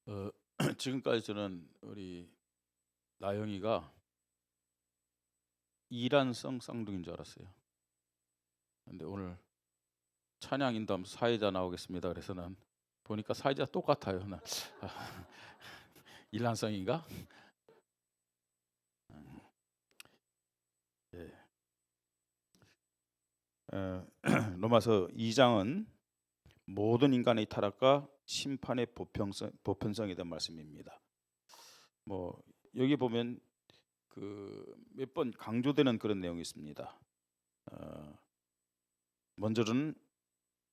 어, 지금까지 저는 우리 나영이가 이란성 쌍둥이인 줄 알았어요. 근데 오늘 찬양 인도하면 사회자 나오겠습니다. 그래서 난 보니까 사회자 똑같아요. 난 이란성인가? 예. 로마서 2장은 모든 인간의 타락과 심판의 보편성에 대한 말씀입니다. 뭐 여기 보면 그 몇 번 강조되는 그런 내용이 있습니다. 먼저는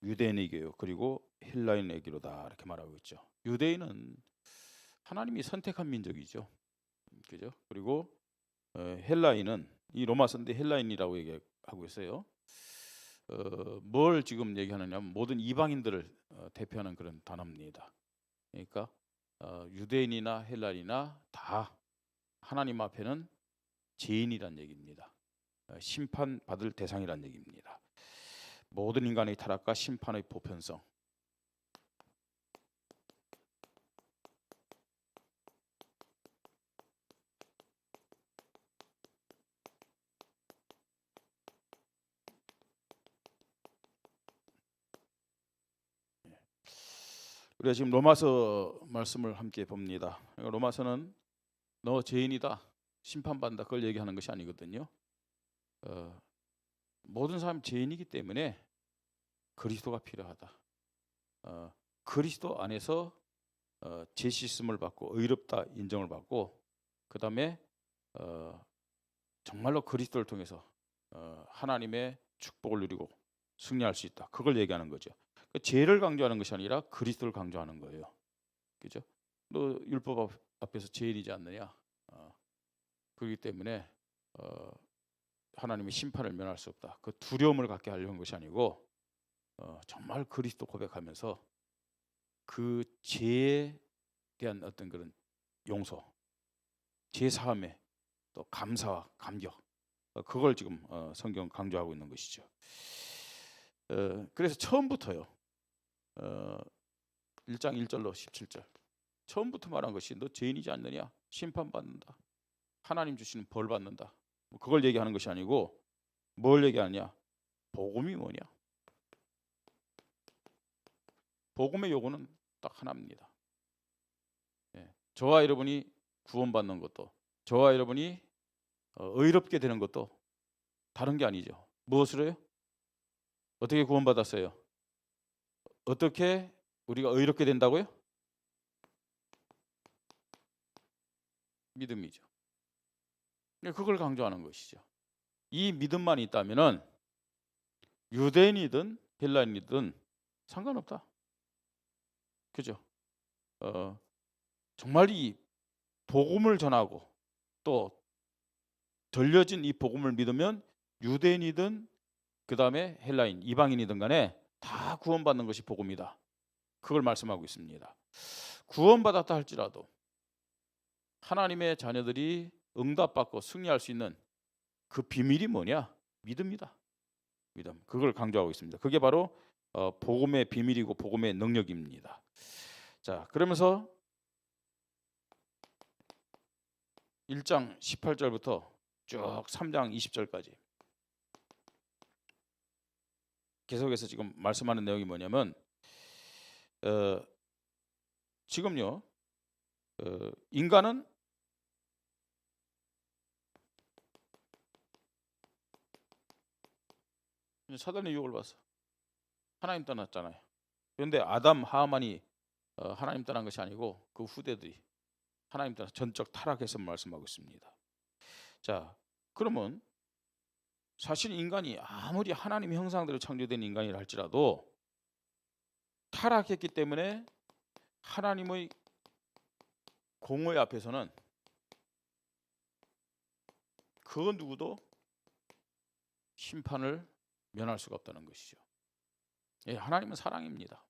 유대인에게요, 그리고 헬라인에게로다 이렇게 말하고 있죠. 유대인은 하나님이 선택한 민족이죠, 그죠? 그리고 헬라인은 이 로마서인데 헬라인이라고 얘기하고 있어요. 뭘 지금 얘기하느냐면 모든 이방인들을 대표하는 그런 단어입니다. 그러니까 유대인이나 헬라인이나 다 하나님 앞에는 죄인이란 얘기입니다. 심판받을 대상이란 얘기입니다. 모든 인간의 타락과 심판의 보편성. 우리가 지금 로마서 말씀을 함께 봅니다. 로마서는 너 죄인이다, 심판받는다, 그걸 얘기하는 것이 아니거든요. 모든 사람이 죄인이기 때문에 그리스도가 필요하다. 그리스도 안에서 죄 씻음을 받고 의롭다 인정을 받고, 그 다음에 정말로 그리스도를 통해서 하나님의 축복을 누리고 승리할 수 있다. 그걸 얘기하는 거죠. 죄를 강조하는 것이 아니라 그리스도를 강조하는 거예요. 그죠? 너 율법 앞에서 죄인이지 않느냐? 그렇기 때문에 하나님의 심판을 면할 수 없다. 그 두려움을 갖게 하려는 것이 아니고 정말 그리스도 고백하면서 그 죄에 대한 어떤 그런 용서, 죄 사함에 또 감사와 감격, 그걸 지금 성경 강조하고 있는 것이죠. 그래서 처음부터요, 1장 1절로 17절 처음부터 말한 것이 너 죄인이지 않느냐, 심판받는다, 하나님 주시는 벌 받는다, 그걸 얘기하는 것이 아니고 뭘 얘기하느냐, 복음이 뭐냐. 복음의 요구는 딱 하나입니다. 저와 여러분이 구원받는 것도, 저와 여러분이 의롭게 되는 것도 다른 게 아니죠. 무엇으로요? 어떻게 구원받았어요? 어떻게 우리가 의롭게 된다고요? 믿음이죠. 그걸 강조하는 것이죠. 이 믿음만 있다면은 유대인이든 헬라인이든 상관없다. 그죠? 정말 이 복음을 전하고 또 들려진 이 복음을 믿으면 유대인이든 그 다음에 헬라인, 이방인이든 간에 다 구원받는 것이 복음이다. 그걸 말씀하고 있습니다. 구원받았다 할지라도 하나님의 자녀들이 응답받고 승리할 수 있는 그 비밀이 뭐냐? 믿음이다. 믿음. 그걸 강조하고 있습니다. 그게 바로 복음의 비밀이고 복음의 능력입니다. 자, 그러면서 1장 18절부터 쭉 3장 20절까지 계속해서 지금 말씀하는 내용이 뭐냐면 지금요, 인간은 사단의 유혹을 받았어. 하나님 떠났잖아요. 그런데 아담 하만이 하나님 떠난 것이 아니고 그 후대들이 하나님 떠나 전적 타락해서 말씀하고 있습니다. 자, 그러면 사실 인간이 아무리 하나님 형상대로 창조된 인간이라 할지라도 타락했기 때문에 하나님의 공의 앞에서는 그 누구도 심판을 면할 수가 없다는 것이죠. 예, 하나님은 사랑입니다.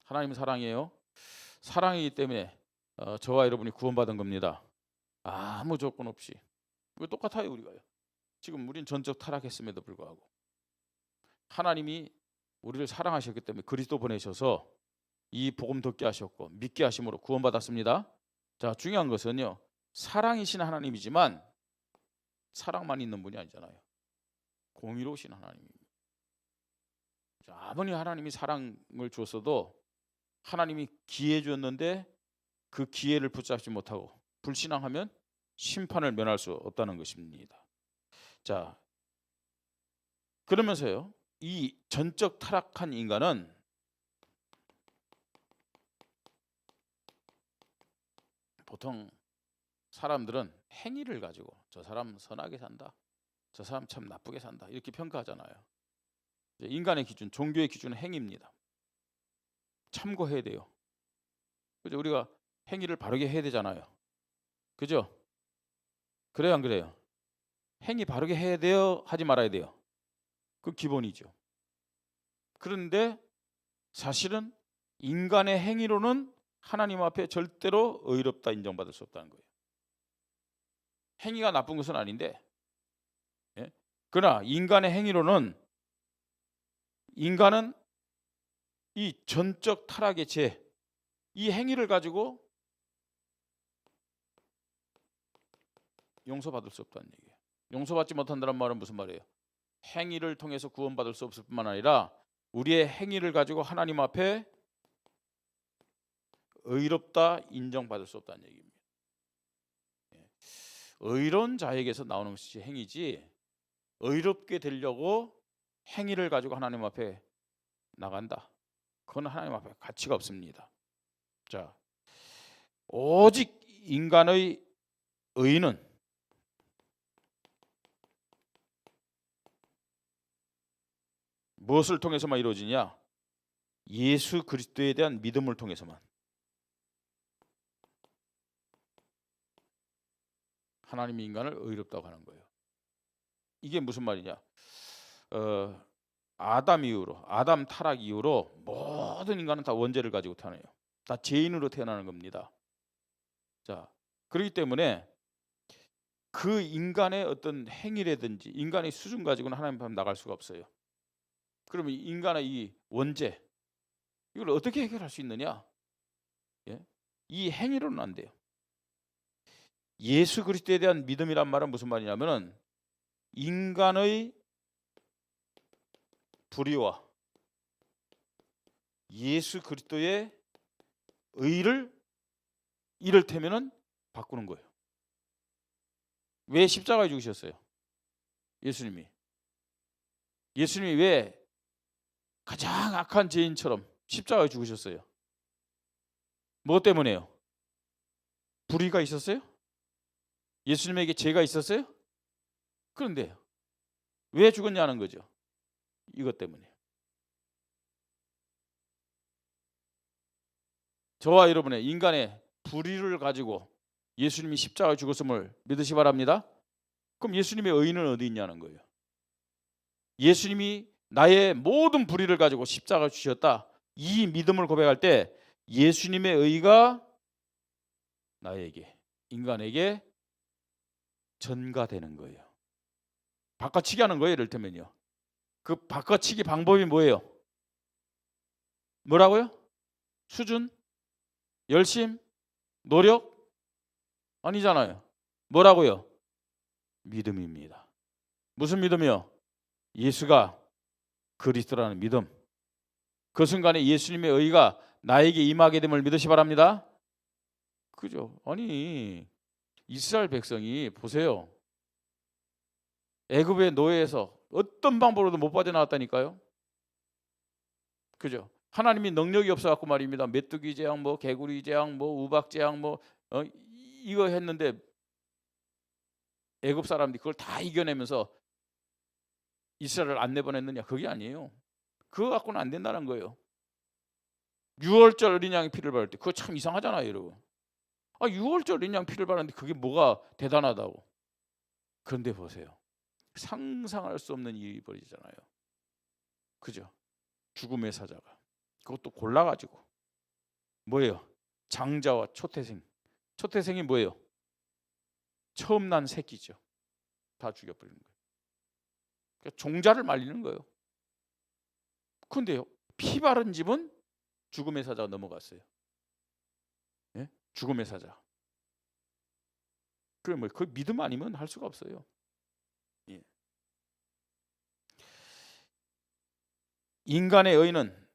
하나님은 사랑이에요. 사랑이기 때문에 저와 여러분이 구원받은 겁니다. 아무 조건 없이. 이거 똑같아요, 우리가요. 지금 우린 전적 타락했음에도 불구하고 하나님이 우리를 사랑하셨기 때문에 그리스도 보내셔서 이 복음 듣게 하셨고 믿게 하심으로 구원받았습니다. 자, 중요한 것은요, 사랑이신 하나님이지만 사랑만 있는 분이 아니잖아요. 공의로우신 하나님입니다. 자, 아무리 하나님이 사랑을 줬어도 하나님이 기회 줬는데 그 기회를 붙잡지 못하고 불신앙하면 심판을 면할 수 없다는 것입니다. 자, 그러면서요, 이 전적 타락한 인간은 보통 사람들은 행위를 가지고 저 사람 선하게 산다, 저 사람 참 나쁘게 산다, 이렇게 평가하잖아요. 인간의 기준, 종교의 기준은 행위입니다. 참고해야 돼요. 그죠? 우리가 행위를 바르게 해야 되잖아요. 그죠? 그래요, 안 그래요? 행위 바르게 해야 돼요, 하지 말아야 돼요? 그 기본이죠. 그런데 사실은 인간의 행위로는 하나님 앞에 절대로 의롭다 인정받을 수 없다는 거예요. 행위가 나쁜 것은 아닌데, 예? 그러나 인간의 행위로는 인간은 이 전적 타락의 죄, 이 행위를 가지고 용서받을 수 없다는 얘기예요. 용서받지 못한다는 말은 무슨 말이에요? 행위를 통해서 구원받을 수 없을 뿐만 아니라 우리의 행위를 가지고 하나님 앞에 의롭다 인정받을 수 없다는 얘기입니다. 의로운 자에게서 나오는 것이 행위지, 의롭게 되려고 행위를 가지고 하나님 앞에 나간다, 그건 하나님 앞에 가치가 없습니다. 자, 오직 인간의 의는 무엇을 통해서만 이루어지냐? 예수 그리스도에 대한 믿음을 통해서만. 하나님이 인간을 의롭다고 하는 거예요. 이게 무슨 말이냐? 아담 이후로, 아담 타락 이후로 모든 인간은 다 원죄를 가지고 태어나요. 다 죄인으로 태어나는 겁니다. 자, 그렇기 때문에 그 인간의 어떤 행위라든지 인간의 수준 가지고는 하나님 앞에 나갈 수가 없어요. 그러면 인간의 이 원죄, 이걸 어떻게 해결할 수 있느냐? 예? 이 행위로는 안 돼요. 예수 그리스도에 대한 믿음이란 말은 무슨 말이냐면은 인간의 불의와 예수 그리스도의 의를 이를테면은 바꾸는 거예요. 왜 십자가에 죽으셨어요? 예수님이 왜 가장 악한 죄인처럼 십자가에 죽으셨어요? 뭐 때문에요? 불의가 있었어요? 예수님에게 죄가 있었어요? 그런데 왜 죽었냐는 거죠. 이것 때문에. 저와 여러분의 인간의 불의를 가지고 예수님이 십자가에 죽었음을 믿으시 바랍니다. 그럼 예수님의 의는 어디 있냐는 거예요. 예수님이 나의 모든 불의를 가지고 십자가에 주셨다, 이 믿음을 고백할 때 예수님의 의가 나에게, 인간에게 전가되는 거예요. 바꿔치기 하는 거예요. 이를테면요, 그 바꿔치기 방법이 뭐예요? 뭐라고요? 수준? 열심? 노력? 아니잖아요. 뭐라고요? 믿음입니다. 무슨 믿음이요? 예수가 그리스도라는 믿음. 그 순간에 예수님의 의가 나에게 임하게 됨을 믿으시 바랍니다. 그죠? 아니, 이스라엘 백성이 보세요. 애굽의 노예에서 어떤 방법으로도 못 빠져나왔다니까요. 그죠? 하나님이 능력이 없어갖고 말입니다. 메뚜기 재앙, 뭐 개구리 재앙, 뭐 우박 재앙, 뭐 이거 했는데 애굽 사람들이 그걸 다 이겨내면서 이스라엘을 안 내보냈느냐? 그게 아니에요. 그거 갖고는 안 된다는 거예요. 6월절 어린 양의 피를 바를 때 그거 참 이상하잖아요, 여러분. 6월절 어린 양 피를 바르는데 그게 뭐가 대단하다고. 그런데 보세요. 상상할 수 없는 일이 벌어지잖아요. 그죠? 죽음의 사자가. 그것도 골라가지고. 뭐예요? 장자와 초태생. 초태생이 뭐예요? 처음 난 새끼죠. 다 죽여버리는 거예요. 그러니까 종자를 말리는 거예요. 근데요, 피 바른 집은 죽음의 사자가 넘어갔어요. 예? 죽음의 사자. 그 믿음 아니면 할 수가 없어요. 예. 인간의 의는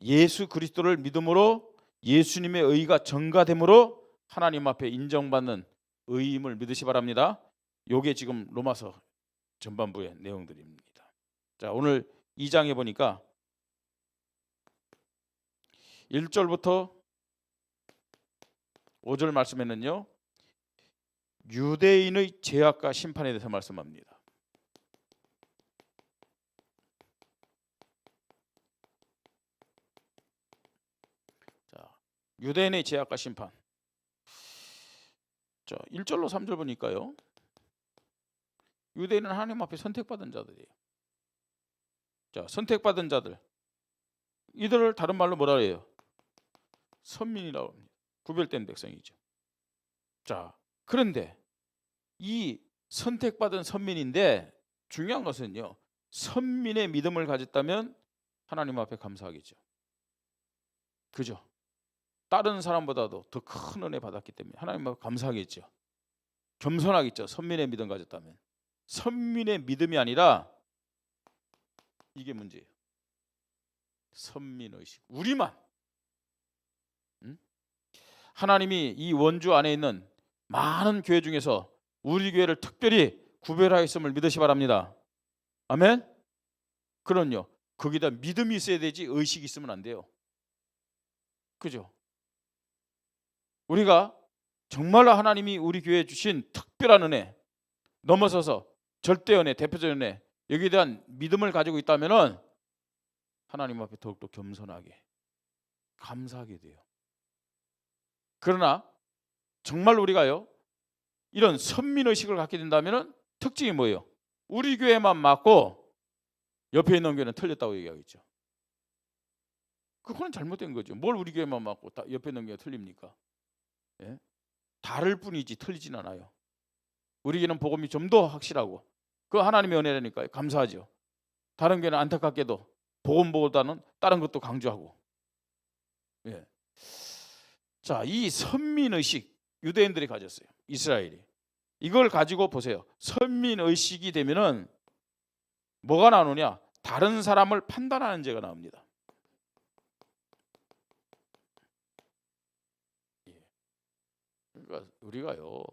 예수 그리스도를 믿음으로 예수님의 의가 전가됨으로 하나님 앞에 인정받는 의임을 믿으시 바랍니다. 요게 지금 로마서 전반부의 내용들입니다. 자, 오늘 2장에 보니까 1절부터 5절 말씀에는요, 유대인의 죄악과 심판에 대해서 말씀합니다. 자, 유대인의 죄악과 심판. 자, 1절로 3절 보니까요, 유대인은 하나님 앞에 선택받은 자들이에요. 자, 선택받은 자들, 이들을 다른 말로 뭐라 해요? 선민이라고 합니다. 구별된 백성이죠. 자, 그런데 이 선택받은 선민인데 중요한 것은요, 선민의 믿음을 가졌다면 하나님 앞에 감사하겠죠. 그죠? 다른 사람보다도 더 큰 은혜 받았기 때문에 하나님 앞에 감사하겠죠. 겸손하겠죠. 선민의 믿음 가졌다면. 선민의 믿음이 아니라 이게 문제예요. 선민의식. 우리만. 하나님이 이 원주 안에 있는 많은 교회 중에서 우리 교회를 특별히 구별하였음을 믿으시 바랍니다. 아멘? 그럼요. 거기다 믿음이 있어야 되지 의식이 있으면 안 돼요. 그죠? 우리가 정말로 하나님이 우리 교회에 주신 특별한 은혜, 넘어서서 절대 은혜, 대표적 은혜, 여기에 대한 믿음을 가지고 있다면 하나님 앞에 더욱더 겸손하게 감사하게 돼요. 그러나 정말 우리가요, 이런 선민의식을 갖게 된다면 특징이 뭐예요? 우리 교회만 맞고 옆에 있는 교회는 틀렸다고 얘기하겠죠. 그거는 잘못된 거죠. 뭘 우리 교회만 맞고 옆에 있는 교회가 틀립니까? 예? 다를 뿐이지 틀리진 않아요. 우리 교회는 복음이 좀 더 확실하고 그 하나님의 은혜라니까요. 감사하죠. 다른 교회는 안타깝게도 복음보다는 다른 것도 강조하고. 예. 자, 이 선민의식 유대인들이 가졌어요. 이스라엘이. 이걸 가지고 보세요. 선민의식이 되면은 뭐가 나오느냐? 다른 사람을 판단하는 죄가 나옵니다. 그러니까 우리가요,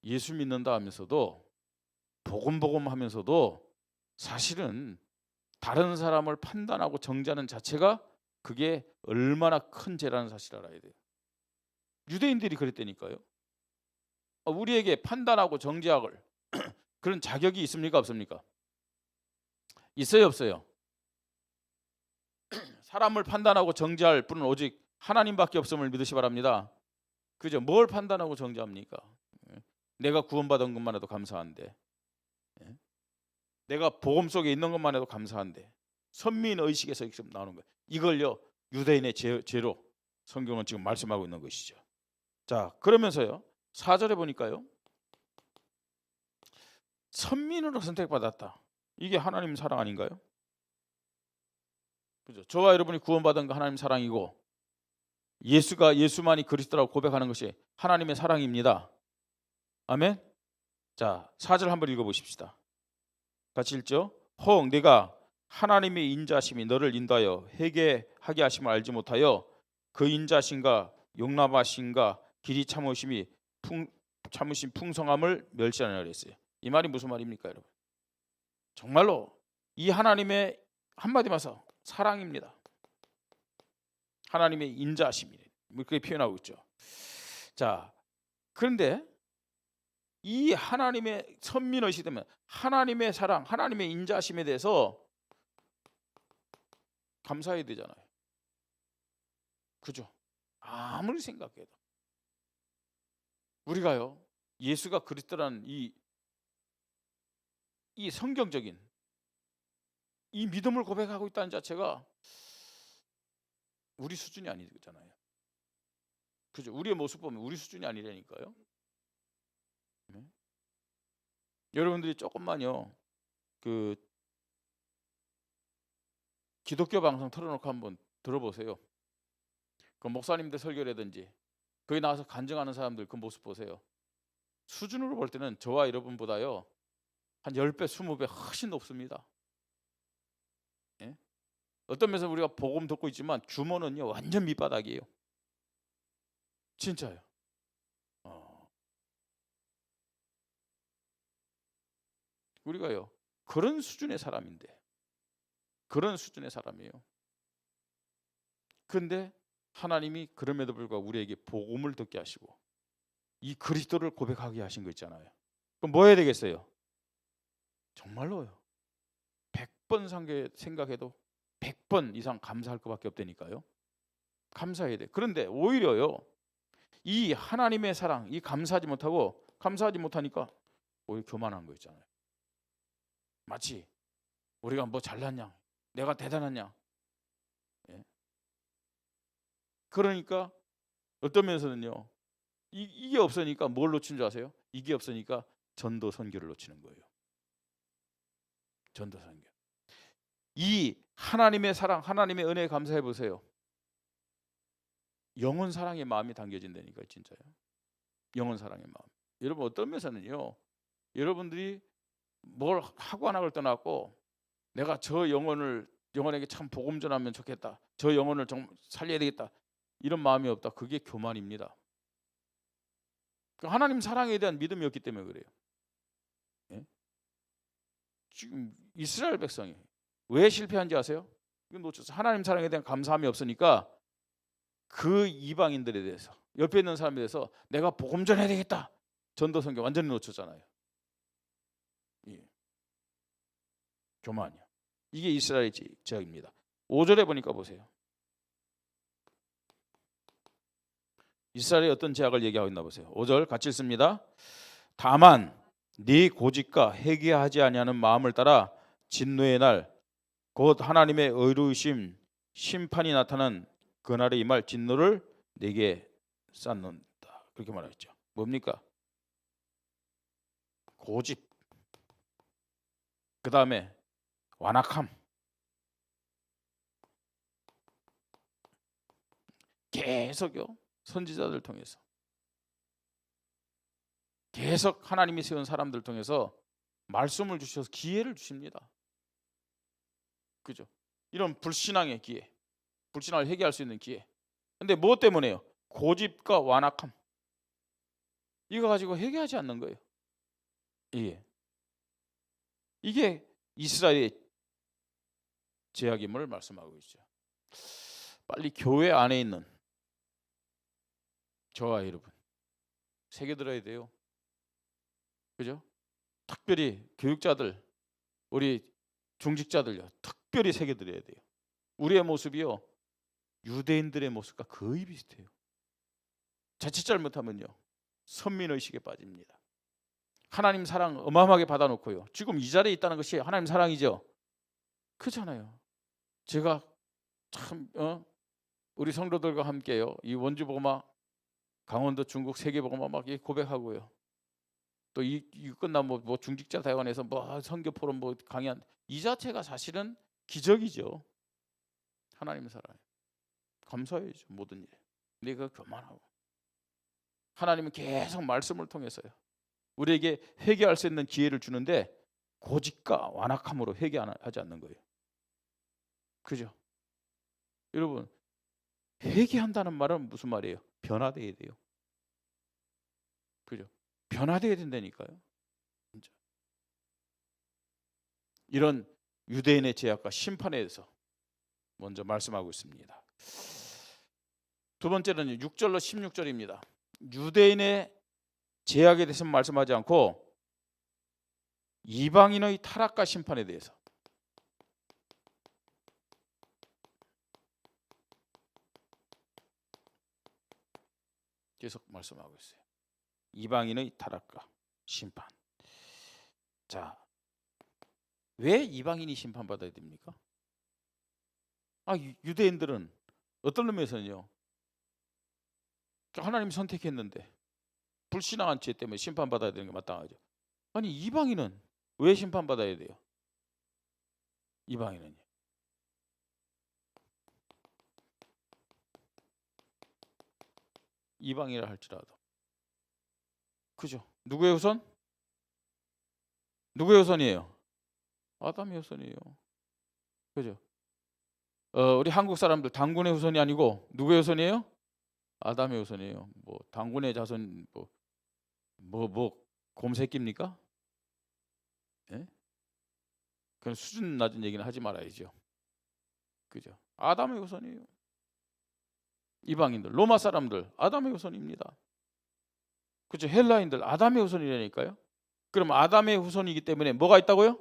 예수 믿는다 하면서도 복음 하면서도 사실은 다른 사람을 판단하고 정죄하는 자체가 그게 얼마나 큰 죄라는 사실을 알아야 돼요. 유대인들이 그랬다니까요. 우리에게 판단하고 정죄할 그런 자격이 있습니까? 없습니까? 있어요? 없어요? 사람을 판단하고 정죄할 분은 오직 하나님밖에 없음을 믿으시 바랍니다. 그죠? 뭘 판단하고 정죄합니까? 내가 구원받은 것만 해도 감사한데, 내가 복음 속에 있는 것만 해도 감사한데, 선민의식에서 나오는 거예요. 이걸요, 유대인의 죄로 성경은 지금 말씀하고 있는 것이죠. 자, 그러면서요, 4절에 보니까요, 선민으로 선택받았다. 이게 하나님 사랑 아닌가요? 그죠? 저와 여러분이 구원받은 거 하나님 사랑이고, 예수만이 그리스도라고 고백하는 것이 하나님의 사랑입니다. 아멘. 자, 4절 한번 읽어보십시다. 같이 읽죠. 혹 내가 하나님의 인자심이 너를 인도하여 회개하게 하심을 알지 못하여 그 인자심과 용납하심과 길이 참으심이 참으심 풍성함을 멸시하느라 그랬어요. 이 말이 무슨 말입니까, 여러분? 정말로 이 하나님의 한마디 말해서 사랑입니다. 하나님의 인자심이 그렇게 표현하고 있죠. 자, 그런데 이 하나님의 선민의식이 되면 하나님의 사랑, 하나님의 인자심에 대해서 감사해야 되잖아요. 그죠? 아무리 생각해도 우리가요, 예수가 그리스도라는 이 성경적인 이 믿음을 고백하고 있다는 자체가 우리 수준이 아니잖아요. 그죠? 우리의 모습 보면 우리 수준이 아니라니까요. 네? 여러분들이 조금만요, 그 기독교 방송 틀어놓고 한번 들어보세요. 그 목사님들 설교라든지 거기 나와서 간증하는 사람들 그 모습 보세요. 수준으로 볼 때는 저와 여러분보다요 한 10배, 20배 훨씬 높습니다. 예? 어떤 면에서 우리가 복음 듣고 있지만 규모는요 완전 밑바닥이에요. 진짜요. 우리가요 그런 수준의 사람인데, 그런 수준의 사람이에요. 그런데 하나님이 그럼에도 불구하고 우리에게 복음을 듣게 하시고 이 그리스도를 고백하게 하신 거 있잖아요. 그럼 뭐 해야 되겠어요? 정말로요 100번 생각해도 100번 이상 감사할 것밖에 없다니까요. 감사해야 돼. 그런데 오히려요 이 하나님의 사랑, 이 감사하지 못하니까 오히려 교만한 거 있잖아요. 마치 우리가 뭐 잘났냐, 내가 대단하냐. 예? 그러니까 어떤 면에서는요 이게 없으니까 뭘 놓친 줄 아세요? 이게 없으니까 전도 선교를 놓치는 거예요. 전도 선교. 이 하나님의 사랑, 하나님의 은혜에 감사해 보세요. 영혼 사랑의 마음이 담겨진다니까요, 진짜요. 영혼 사랑의 마음. 여러분 어떤 면에서는요, 여러분들이 뭘 하고 안 하고를 떠나고 내가 저 영혼에게 참 복음 전하면 좋겠다, 저 영혼을 좀 살려야 되겠다 이런 마음이 없다. 그게 교만입니다. 하나님 사랑에 대한 믿음이 없기 때문에 그래요. 예? 지금 이스라엘 백성이 왜 실패한지 아세요? 이건 놓쳤어. 하나님 사랑에 대한 감사함이 없으니까 그 이방인들에 대해서, 옆에 있는 사람에 대해서 내가 복음 전해야 되겠다, 전도 선교 완전히 놓쳤잖아요. 예. 교만이요. 이게 이스라엘의 죄악입니다. 5절에 보니까 보세요. 이스라엘이 어떤 죄악을 얘기하고 있나 보세요. 5절 같이 읽습니다. 다만 네 고집과 회개하지 아니하는 마음을 따라 진노의 날 곧 하나님의 의로우심 심판이 나타난 그날에 임할 진노를 내게 쌓는다. 그렇게 말하겠죠. 뭡니까? 고집, 그 다음에 완악함, 계속요 선지자들 통해서 계속 하나님이 세운 사람들 통해서 말씀을 주셔서 기회를 주십니다. 그죠? 이런 불신앙의 기회, 불신앙을 회개할 수 있는 기회. 근데 무엇 때문에요? 고집과 완악함. 이거 가지고 회개하지 않는 거예요. 예. 이게 이스라엘의 죄악임을 말씀하고 있죠. 빨리 교회 안에 있는 저와 여러분 새겨 들어야 돼요. 그죠? 특별히 교육자들, 우리 중직자들요, 특별히 새겨 드려야 돼요. 우리의 모습이요 유대인들의 모습과 거의 비슷해요. 자칫 잘못하면요 선민의식에 빠집니다. 하나님 사랑 어마어마하게 받아놓고요 지금 이 자리에 있다는 것이 하나님 사랑이죠. 그렇잖아요. 제가 참 우리 성도들과 함께요 이 원주복음화, 강원도 중국 세계복음화 막 고백하고요. 또 이 끝나면 뭐 중직자 대원에서 뭐 선교 포럼 뭐 강연, 이 자체가 사실은 기적이죠. 하나님 사랑 감사해야죠 모든 일. 근데 그거 교만하고 하나님은 계속 말씀을 통해서요 우리에게 회개할 수 있는 기회를 주는데 고집과 완악함으로 회개하지 않는 거예요. 그죠? 여러분 회개한다는 말은 무슨 말이에요? 변화돼야 돼요. 그죠? 변화돼야 된다니까요. 진짜. 이런 유대인의 죄악과 심판에 대해서 먼저 말씀하고 있습니다. 두 번째는 6절로 16절입니다. 유대인의 죄악에 대해서 말씀하지 않고 이방인의 타락과 심판에 대해서 계속 말씀하고 있어요. 이방인의 타락과 심판. 자, 왜 이방인이 심판받아야 됩니까? 유대인들은 어떤 의미에서는요 하나님 선택했는데 불신앙한 죄 때문에 심판받아야 되는 게 마땅하죠. 아니 이방인은 왜 심판받아야 돼요? 이방인은요 이방이라 할지라도. 그죠? 누구의 후손? 누구의 후손이에요? 아담의 후손이에요. 그죠? 우리 한국 사람들 당군의 후손이 아니고 누구의 후손이에요? 아담의 후손이에요. 뭐 당군의 자손 뭐 곰새끼입니까? 예? 그런 수준 낮은 얘기는 하지 말아야죠. 그죠? 아담의 후손이에요. 이방인들, 로마 사람들 아담의 후손입니다. 그죠? 헬라인들 아담의 후손이라니까요. 그럼 아담의 후손이기 때문에 뭐가 있다고요?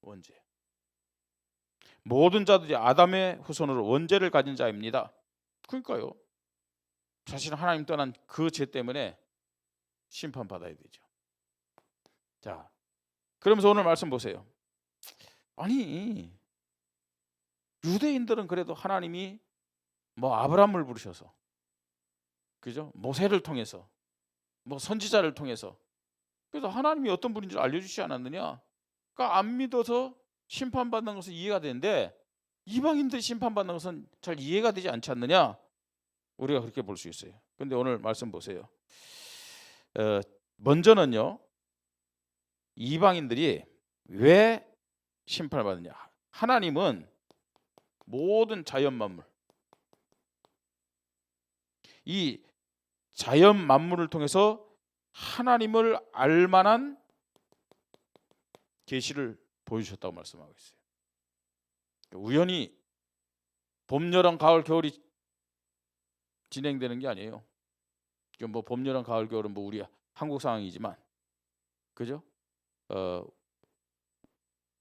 원죄. 모든 자들이 아담의 후손으로 원죄를 가진 자입니다. 그러니까요. 사실은 하나님 떠난 그 죄 때문에 심판받아야 되죠. 자, 그러면서 오늘 말씀 보세요. 아니, 유대인들은 그래도 하나님이 뭐 아브라함을 부르셔서, 그죠? 모세를 통해서, 뭐 선지자를 통해서, 그래서 하나님이 어떤 분인지 알려주시지 않았느냐? 그러니까 안 믿어서 심판받는 것은 이해가 되는데 이방인들이 심판받는 것은 잘 이해가 되지 않지 않느냐? 우리가 그렇게 볼 수 있어요. 그런데 오늘 말씀 보세요. 먼저는요, 이방인들이 왜 심판을 받느냐? 하나님은 모든 자연 만물, 이 자연 만물을 통해서 하나님을 알만한 계시를 보여주셨다고 말씀하고 있어요. 우연히 봄, 여름, 가을, 겨울이 진행되는 게 아니에요. 뭐 봄, 여름, 가을, 겨울은 뭐 우리 한국 상황이지만, 그죠?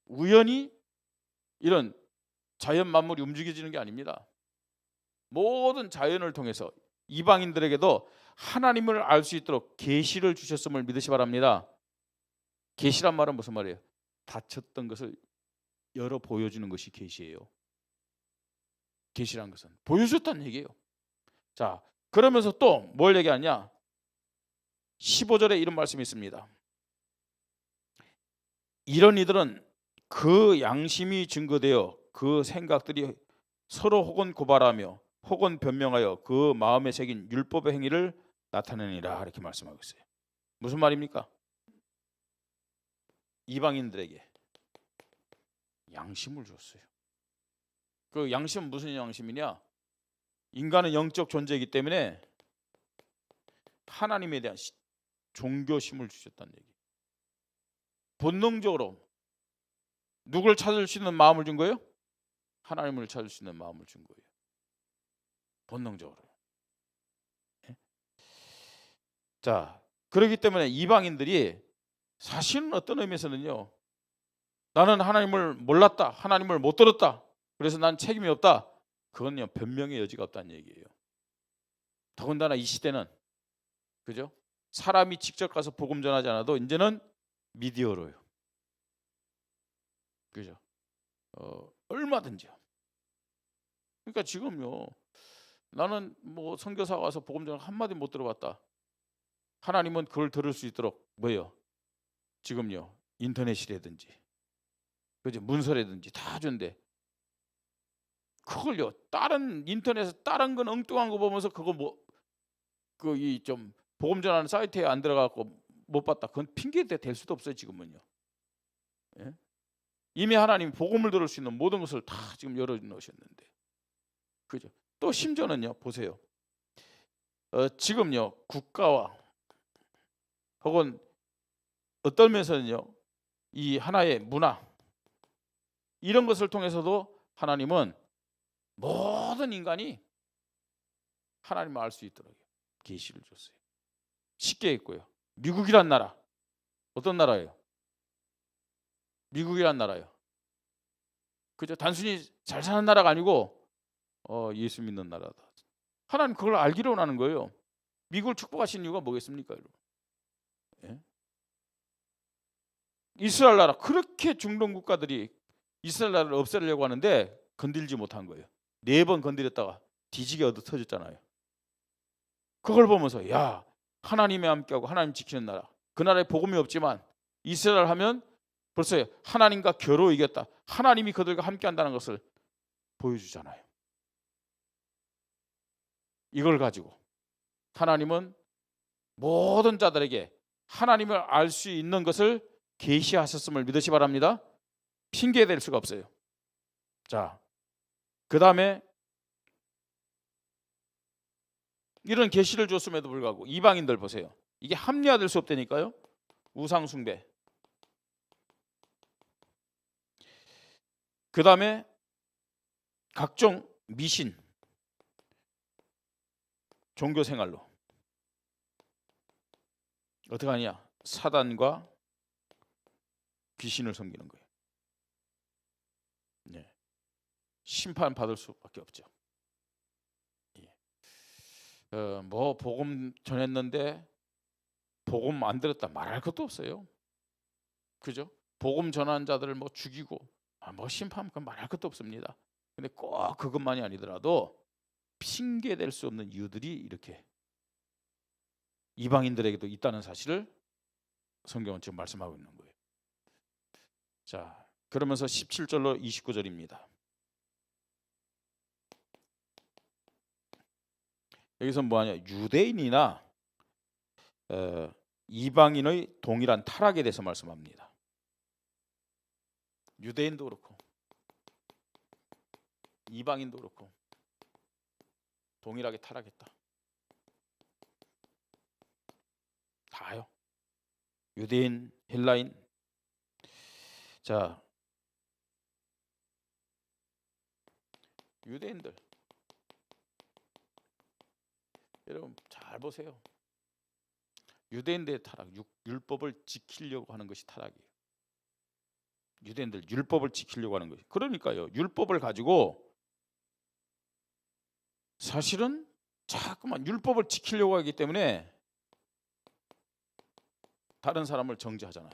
우연히 이런 자연 만물이 움직여지는 게 아닙니다. 모든 자연을 통해서 이방인들에게도 하나님을 알 수 있도록 계시를 주셨음을 믿으시 바랍니다. 계시란 말은 무슨 말이에요? 닫혔던 것을 열어 보여주는 것이 계시예요. 계시란 것은 보여줬다는 얘기예요. 자, 그러면서 또 뭘 얘기하냐? 15절에 이런 말씀이 있습니다. 이런 이들은 그 양심이 증거되어 그 생각들이 서로 혹은 고발하며 혹은 변명하여 그 마음에 새긴 율법의 행위를 나타내니라, 이렇게 말씀하고 있어요. 무슨 말입니까? 이방인들에게 양심을 줬어요. 그 양심은 무슨 양심이냐? 인간은 영적 존재이기 때문에 하나님에 대한 종교심을 주셨다는 얘기. 본능적으로 누굴 찾을 수 있는 마음을 준 거예요? 하나님을 찾을 수 있는 마음을 준 거예요. 본능적으로. 자, 그렇기 때문에 이방인들이 사실은 어떤 의미에서는요, 나는 하나님을 몰랐다, 하나님을 못 들었다, 그래서 난 책임이 없다, 그건요 변명의 여지가 없다는 얘기예요. 더군다나 이 시대는, 그죠? 사람이 직접 가서 복음 전하지 않아도 이제는 미디어로요. 그죠? 얼마든지요. 그러니까 지금요, 나는 뭐 선교사 와서 복음 전하 한마디 못 들어봤다, 하나님은 그걸 들을 수 있도록 뭐예요? 지금요 인터넷이라든지, 그죠? 문서라든지 다 준대. 그걸요 다른 인터넷에 다른 건 엉뚱한 거 보면서 그거 뭐 그 이 좀 복음 전하는 사이트에 안 들어가고 못 봤다, 그건 핑계 될 수도 없어요 지금은요. 예? 이미 하나님이 복음을 들을 수 있는 모든 것을 다 지금 열어 놓으셨는데, 그죠? 또 심지어는요 보세요. 지금요 국가와 혹은 어떤 면에서는요 이 하나의 문화, 이런 것을 통해서도 하나님은 모든 인간이 하나님을 알 수 있도록 계시를 줬어요. 쉽게 했고요. 미국이란 나라, 어떤 나라예요? 미국이란 나라예요. 그죠? 단순히 잘 사는 나라가 아니고 예수 믿는 나라다. 하나님 그걸 알기로 원하는 거예요. 미국을 축복하신 이유가 뭐겠습니까, 여러분? 예? 이스라엘 나라, 그렇게 중동 국가들이 이스라엘 나라를 없애려고 하는데 건들지 못한 거예요. 4번 건드렸다가 뒤지게 얻어 터졌잖아요. 그걸 보면서 야, 하나님이 함께하고 하나님 지키는 나라, 그 나라에 복음이 없지만 이스라엘 하면 벌써 하나님과 겨루 이겼다, 하나님이 그들과 함께한다는 것을 보여주잖아요. 이걸 가지고 하나님은 모든 자들에게 하나님을 알 수 있는 것을 계시하셨음을 믿으시 바랍니다. 핑계될 수가 없어요. 자, 그 다음에 이런 계시를 줬음에도 불구하고 이방인들 보세요. 이게 합리화될 수 없다니까요. 우상 숭배. 그 다음에 각종 미신, 종교 생활로 어떻게 하냐? 사단과 귀신을 섬기는 거예요. 네. 심판 받을 수밖에 없죠. 뭐 복음 전했는데 복음 안 들었다 말할 것도 없어요. 그죠? 복음 전한 자들을 뭐 죽이고 뭐 심판 그 말할 것도 없습니다. 근데 꼭 그것만이 아니더라도 핑계 댈 수 없는 이유들이 이렇게 이방인들에게도 있다는 사실을 성경은 지금 말씀하고 있는 거예요. 자, 그러면서 17절로 29절입니다. 여기서 뭐하냐? 유대인이나 이방인의 동일한 타락에 대해서 말씀합니다. 유대인도 그렇고 이방인도 그렇고 동일하게 타락했다. 다요. 유대인, 헬라인. 자, 유대인들 여러분 잘 보세요. 유대인들의 타락, 율법을 지키려고 하는 것이 타락이에요. 유대인들 율법을 지키려고 하는 것이. 그러니까요. 율법을 가지고 사실은 자꾸만 율법을 지키려고 하기 때문에 다른 사람을 정죄하잖아요.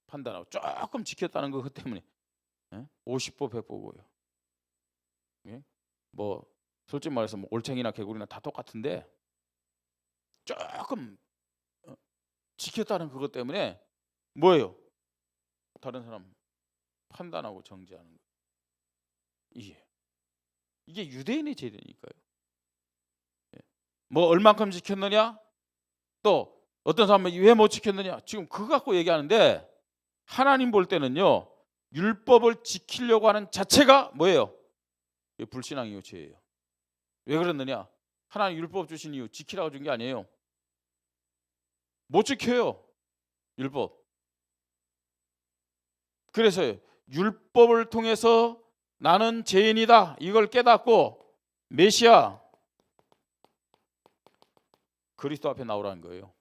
판단하고 조금 지켰다는 것 때문에 50보 100보고요. 뭐 솔직히 말해서 뭐 올챙이나 개구리나 다 똑같은데 조금 지켰다는 그것 때문에 뭐예요? 다른 사람 판단하고 정죄하는 거예요. 이게 유대인의 죄니까요. 뭐 얼만큼 지켰느냐? 또 어떤 사람은 왜 못 지켰느냐? 지금 그거 갖고 얘기하는데 하나님 볼 때는요. 율법을 지키려고 하는 자체가 뭐예요? 불신앙이요, 죄예요. 왜 그랬느냐? 하나님 율법 주신 이유 지키라고 준 게 아니에요. 못 지켜요. 율법. 그래서 율법을 통해서 나는 죄인이다. 이걸 깨닫고 메시아 그리스도 앞에 나오라는 거예요.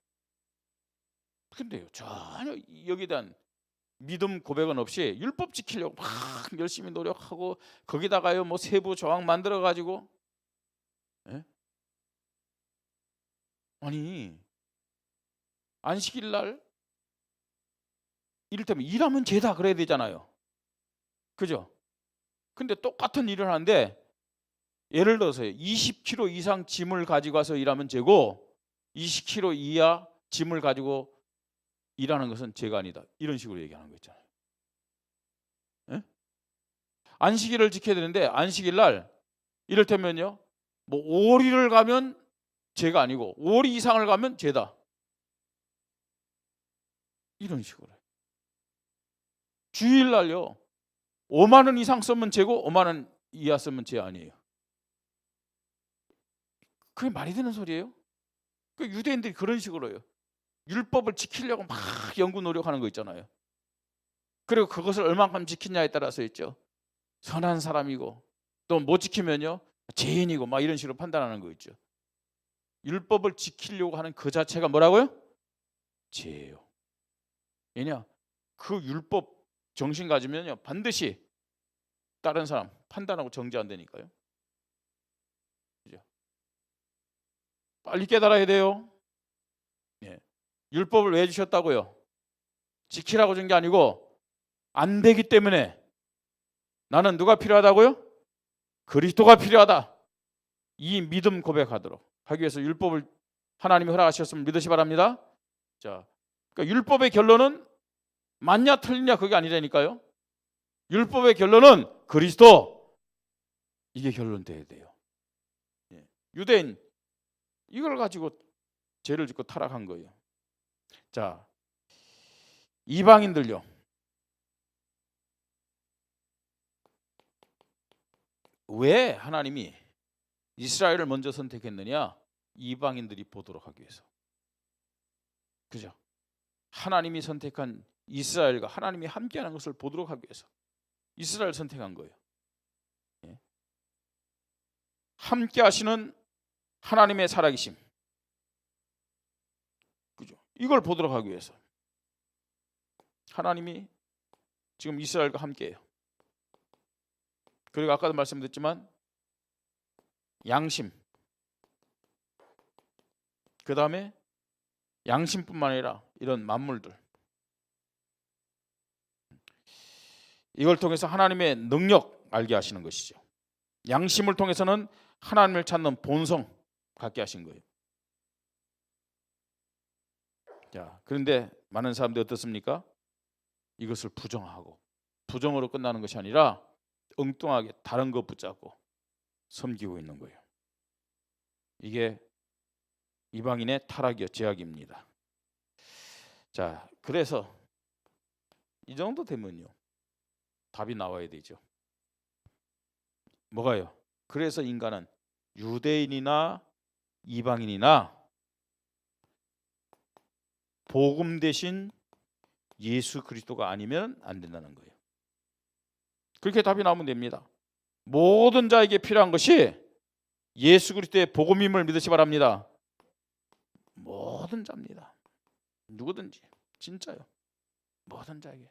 근데요, 전혀 여기에 대한 믿음 고백은 없이 율법 지키려고 막 열심히 노력하고 거기다가요 뭐 세부 조항 만들어 가지고 아니 안식일 날 이를테면 일하면 죄다 그래야 되잖아요. 그죠? 근데 똑같은 일을 하는데 예를 들어서요 20kg 이상 짐을 가지고 와서 일하면 죄고 20kg 이하 짐을 가지고 일하는 것은 죄가 아니다. 이런 식으로 얘기하는 거 있잖아요. 안식일을 지켜야 되는데 안식일 날 이를테면요 뭐 5리를 가면 죄가 아니고 5리 이상을 가면 죄다. 이런 식으로. 주일 날요 5만 원 이상 쓰면 죄고 5만 원 이하 쓰면 죄 아니에요. 그게 말이 되는 소리예요? 그 유대인들이 그런 식으로요. 율법을 지키려고 막 연구 노력하는 거 있잖아요. 그리고 그것을 얼만큼 지키냐에 따라서 있죠. 선한 사람이고 또 못 지키면요 죄인이고 막 이런 식으로 판단하는 거 있죠. 율법을 지키려고 하는 그 자체가 뭐라고요? 죄예요. 왜냐? 그 율법 정신 가지면요 반드시 다른 사람 판단하고 정죄한다니까요. 그죠? 빨리 깨달아야 돼요. 율법을 왜 주셨다고요? 지키라고 준 게 아니고 안 되기 때문에 나는 누가 필요하다고요? 그리스도가 필요하다. 이 믿음 고백하도록 하기 위해서 율법을 하나님이 허락하셨음을 믿으시 바랍니다. 자, 그러니까 율법의 결론은 맞냐 틀리냐 그게 아니라니까요. 율법의 결론은 그리스도. 이게 결론 돼야 돼요. 유대인 이걸 가지고 죄를 짓고 타락한 거예요. 자, 이방인들요. 왜 하나님이 이스라엘을 먼저 선택했느냐? 이방인들이 보도록 하기 위해서. 그죠? 하나님이 선택한 이스라엘과 하나님이 함께하는 것을 보도록 하기 위해서 이스라엘 선택한 거예요. 예. 함께하시는 하나님의 살아계심. 그죠? 이걸 보도록 하기 위해서 하나님이 지금 이스라엘과 함께해요. 그리고 아까도 말씀드렸지만 양심, 그 다음에 양심뿐만 아니라 이런 만물들, 이걸 통해서 하나님의 능력 알게 하시는 것이죠. 양심을 통해서는 하나님을 찾는 본성 갖게 하신 거예요. 자, 그런데 많은 사람들이 어떻습니까? 이것을 부정하고 부정으로 끝나는 것이 아니라 엉뚱하게 다른 것 붙잡고 섬기고 있는 거예요. 이게 이방인의 타락이요, 죄악입니다. 자, 그래서 이 정도 되면요 답이 나와야 되죠. 뭐가요? 그래서 인간은 유대인이나 이방인이나 복음 대신 예수 그리스도가 아니면 안 된다는 거예요. 그렇게 답이 나오면 됩니다. 모든 자에게 필요한 것이 예수 그리스도의 복음임을 믿으시 바랍니다. 모든 자입니다. 누구든지 진짜요. 모든 자에게.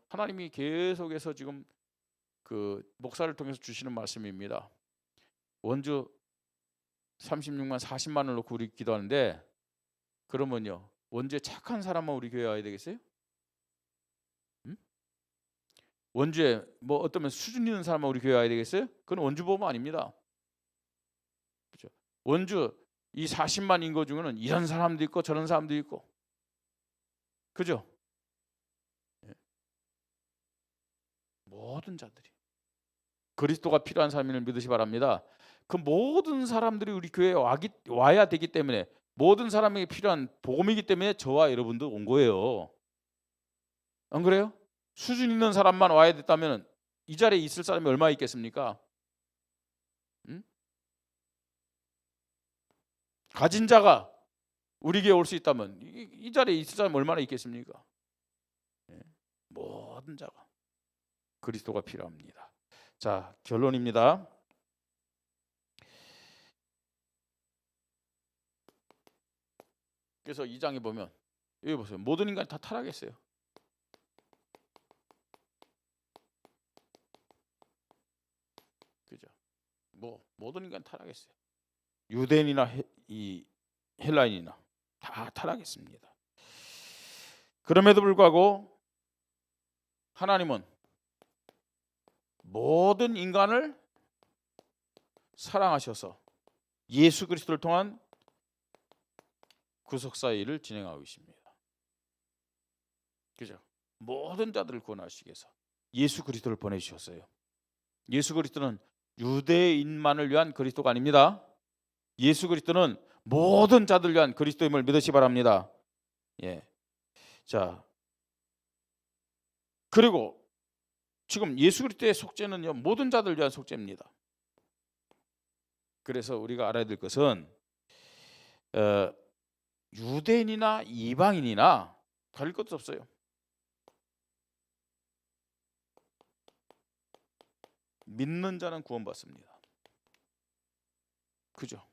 하나님이 계속해서 지금 그 목사를 통해서 주시는 말씀입니다. 원주 36만 40만을 놓고 우리 기도하는데 그러면요 원주에 착한 사람만 우리 교회 와야 되겠어요? 원주에 뭐 어떠면 수준 있는 사람만 우리 교회 와야 되겠어요? 그건 원주 보험 아닙니다. 그렇죠? 원주 이 40만 인구 중에는 이런 사람도 있고 저런 사람도 있고, 그죠? 모든 자들이 그리스도가 필요한 사람을 믿으시 바랍니다. 그 모든 사람들이 우리 교회에 와야 되기 때문에, 모든 사람에게 필요한 복음이기 때문에 저와 여러분도 온 거예요. 안 그래요? 수준 있는 사람만 와야 됐다면 이 자리에 있을 사람이 얼마나 있겠습니까? 가진 자가 우리 교회에 올 수 있다면 이 자리에 있을 사람이 얼마나 있겠습니까? 모든 자가 그리스도가 필요합니다. 자, 결론입니다. 그래서 2장에 보면 여기 보세요. 모든 인간이 다 타락했어요. 그죠? 모든 인간 타락했어요. 유대인이나 이 헬라인이나 다 타락했습니다. 그럼에도 불구하고 하나님은 모든 인간을 사랑하셔서 예수 그리스도를 통한 구속사 일을 진행하고 있습니다. 그죠? 모든 자들을 구원하시기 위해서 예수 그리스도를 보내주셨어요. 예수 그리스도는 유대인만을 위한 그리스도가 아닙니다. 예수 그리스도는 모든 자들을 위한 그리스도임을 믿으시 바랍니다. 예. 자, 그리고 지금 예수 그리스도의 속죄는요 모든 자들을 위한 속죄입니다. 그래서 우리가 알아야 될 것은 유대인이나 이방인이나 가릴 것도 없어요. 믿는 자는 구원받습니다. 그죠?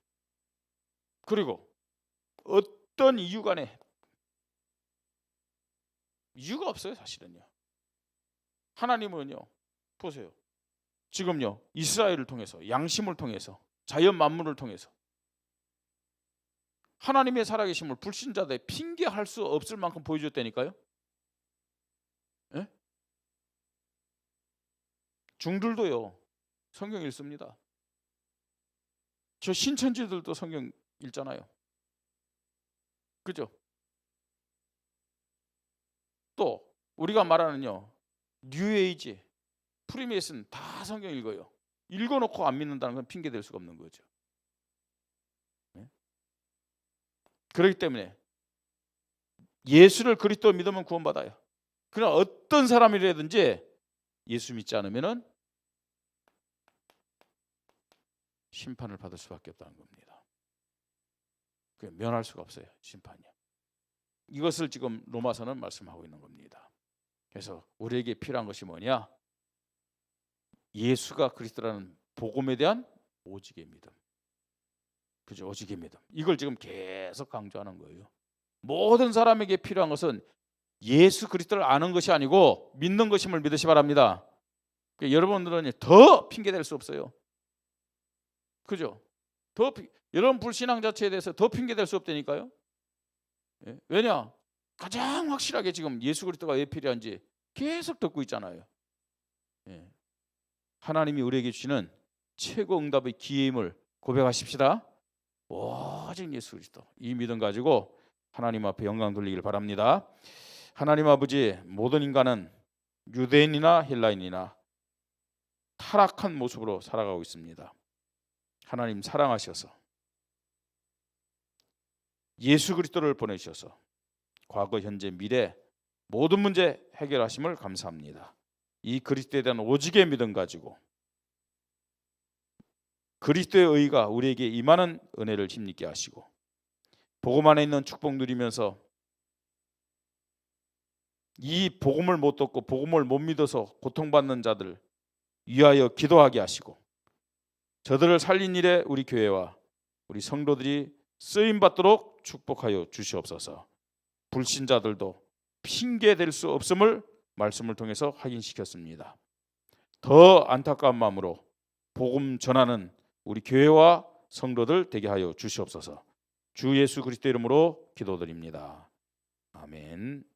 그리고 어떤 이유 간에 이유가 없어요. 사실은요. 하나님은요 보세요. 지금요 이스라엘을 통해서, 양심을 통해서, 자연 만물을 통해서 하나님의 살아계심을 불신자들에 핑계할 수 없을 만큼 보여줬다니까요. 예? 중들도요 성경 읽습니다. 저 신천지들도 성경 읽잖아요. 그죠? 또 우리가 말하는요 뉴에이지, 프리메이슨 다 성경 읽어요. 읽어놓고 안 믿는다는 건 핑계 댈 수가 없는 거죠. 네? 그렇기 때문에 예수를 그리스도 믿으면 구원받아요. 그러나 어떤 사람이라든지 예수 믿지 않으면은 심판을 받을 수밖에 없다는 겁니다. 면할 수가 없어요. 심판이요. 이것을 지금 로마서는 말씀하고 있는 겁니다. 그래서 우리에게 필요한 것이 뭐냐? 예수가 그리스도라는 복음에 대한 오직의 믿음. 그죠? 오직의 믿음. 이걸 지금 계속 강조하는 거예요. 모든 사람에게 필요한 것은 예수 그리스도를 아는 것이 아니고 믿는 것임을 믿으시 바랍니다. 여러분들은 더 핑계 댈 수 없어요. 그죠? 여러분 불신앙 자체에 대해서 더 핑계 댈 수 없다니까요. 예? 왜냐? 가장 확실하게 지금 예수 그리스도가 왜 필요한지 계속 듣고 있잖아요. 예. 하나님이 우리에게 주시는 최고 응답의 기회임을 고백하십시다. 오직 예수 그리스도. 이 믿음 가지고 하나님 앞에 영광 돌리길 바랍니다. 하나님 아버지, 모든 인간은 유대인이나 헬라인이나 타락한 모습으로 살아가고 있습니다. 하나님 사랑하셔서 예수 그리스도를 보내주셔서 과거, 현재, 미래 모든 문제 해결하심을 감사합니다. 이 그리스도에 대한 오직의 믿음 가지고 그리스도의 의가 우리에게 임하는 은혜를 힘있게 하시고 복음 안에 있는 축복 누리면서 이 복음을 못 듣고 복음을 못 믿어서 고통받는 자들 위하여 기도하게 하시고 저들을 살린 일에 우리 교회와 우리 성도들이 쓰임받도록 축복하여 주시옵소서. 불신자들도 핑계 댈 수 없음을 말씀을 통해서 확인시켰습니다. 더 안타까운 마음으로 복음 전하는 우리 교회와 성도들 되게 하여 주시옵소서. 주 예수 그리스도 이름으로 기도드립니다. 아멘.